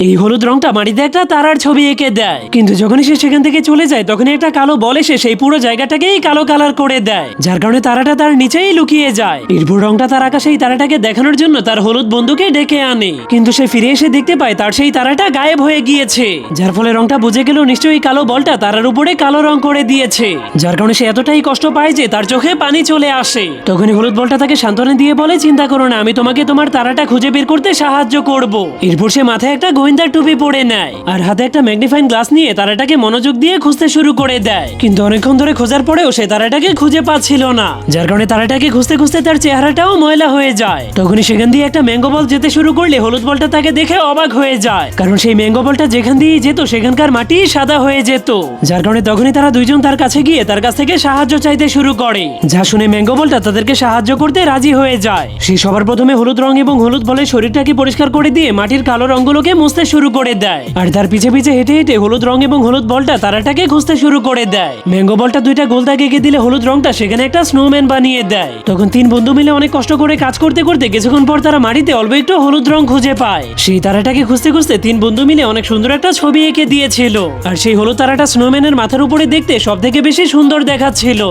এই হলুদ রংটা মাটিতে একটা তারার ছবি এঁকে দেয়, কিন্তু যখনই সে সেখান থেকে চলে যায় তখনই একটা কালো বল এসে সেই পুরো জায়গাটাকেই কালো কালার করে দেয়, যার কারণে তারাটা তার নিচেই লুকিয়ে যায়। এরপর রংটা তার আকাশে এই তারাটাকে দেখানোর জন্য তার হলুদ বন্ধুকে ডেকে আনে, কিন্তু সে ফিরে এসে দেখতে পায় তার সেই তারাটা গায়েব হয়ে গিয়েছে, যার ফলে রংটা বুঝে গেল নিশ্চয়ই কালো বলটা তারার উপরে কালো রং করে দিয়েছে, যার কারণে সে এতটাই কষ্ট পায় যে তার চোখে পানি চলে আসে। তখনই হলুদ বলটা তাকে সান্ত্বনা দিয়ে বলে, চিন্তা করো না, আমি তোমাকে তোমার তারাটা খুঁজে বের করতে সাহায্য করব। এরপর সে মাথায় একটা গোয়েন্দার টুপি পরে নেয় আর হাতে একটা ম্যাগনিফাইং গ্লাস নিয়ে তারাটাকে মনোযোগ দিয়ে খুঁজতে শুরু করে দেয়, কিন্তু অনেকক্ষণ ধরে খোঁজার পরেও সে তারাটাকে খুঁজে পাচ্ছিল না, যার কারণে তারাটাকে খুঁজতে খুঁজতে তার চেহারাটাও ময়লা হয়ে যায়। তখনই সেখান দিয়ে একটা ম্যাঙ্গো বল যেতে শুরু করলে হলুদ বলটা তাকে দেখে অবাক হয়ে যায়, কারণ সেই ম্যাঙ্গো বলটা যেখান দিয়ে যেত সেখানকার মাটি সাদা হয়ে যেত, যার কারণে তখনই তারা দুইজন তার কাছে গিয়ে তার কাছ থেকে সাহায্য চাইতে শুরু করে, যা শুনে ম্যাঙ্গো বলটা তাদেরকে সাহায্য করতে রাজি হয়ে যায়। সে সবার প্রথমে হলুদ রং এবং হলুদ বলের শরীরটাকে পরিষ্কার করে দিয়ে মাটির কালো রঙগুলোকে মুছতে শুরু করে দেয়, আর তার পিছে পিছে হেঁটে হেঁটে হলুদ রং এবং হলুদ বলটা তারাটাকে খুঁজতে শুরু করে দেয়। ম্যাঙ্গো বলটা দুইটা গোল দাগ এঁকে দিলে হলুদ রংটা সেখানে একটা স্নোম্যান বানিয়ে দেয়। তখন তিন বন্ধু মিলে অনেক কষ্ট করে কাজ করতে করতে কিছুক্ষণ পর তারা মাটিতে অল্প একটু হলুদ রং খুঁজে পায়। সেই তারাটাকে খুঁজতে খুঁজতে তিন বন্ধু মিলে অনেক সুন্দর একটা ছবি এঁকে দিয়েছিল, আর সেই হলুদ তারাটা স্নোম্যানের মাথার উপরে দেখতে সব থেকে বেশি সুন্দর দেখাচ্ছিল।